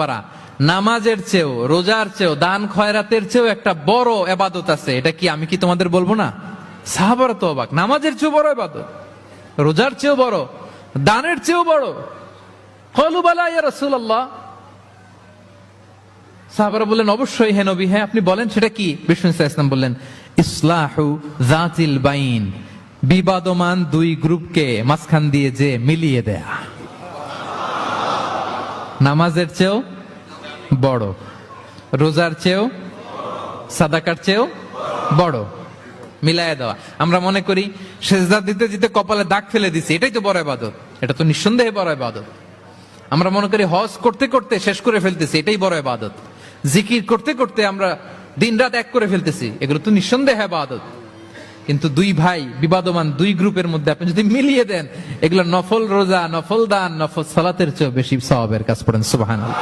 পারা নামাজের চেয়েও, রোজার চেয়েও, দান খয়রাতের চেয়েও একটা বড় ইবাদত আছে। এটা কি আমি কি তোমাদের বলবো না? সাহাবারা তো অবাক, নামাজের চেয়েও বড় ইবাদত, রোজার চেয়েও বড়, দানের চেয়েও বড়। ক্বালু বালা ইয়া রাসূলুল্লাহ। সাহাবারা বললেন অবশ্যই হে নবী, হ্যাঁ আপনি বলেন সেটা কি? বিষ্ণু সাল্লাল্লাহু আলাইহি ওয়াসাল্লাম বললেন ইসলাহু যাতিল বাইন, বিবাদমান দুই গ্রুপকে মাঝখান দিয়ে যে মিলিয়ে দেয়া। নামাজের চেয়েও বড়, রোজার চেয়েও, সাদাকার চেয়েও বড়, মিলায় দেওয়া। আমরা মনে করি সেজদা দিতে দিতে কপালে দাগ ফেলে দিছি, এটাই তো বড় ইবাদত। এটা তো নিঃসন্দেহে বড় ইবাদত। আমরা মনে করি হজ করতে করতে শেষ করে ফেলতেছি, এটাই বড় ইবাদত। জিকির করতে করতে আমরা দিনরাত এক করে ফেলতেছি, এগুলো তো নিঃসন্দেহে ইবাদত। কিন্তু দুই ভাই বিবাদমান দুই গ্রুপের মধ্যে আপনি যদি মিলিয়ে দেন, এগুলো নফল রোজা, নফল দান, নফল সালাতের চেয়ে বেশি সওয়াবের কাজ। পড়েন সুবহানাল্লাহ।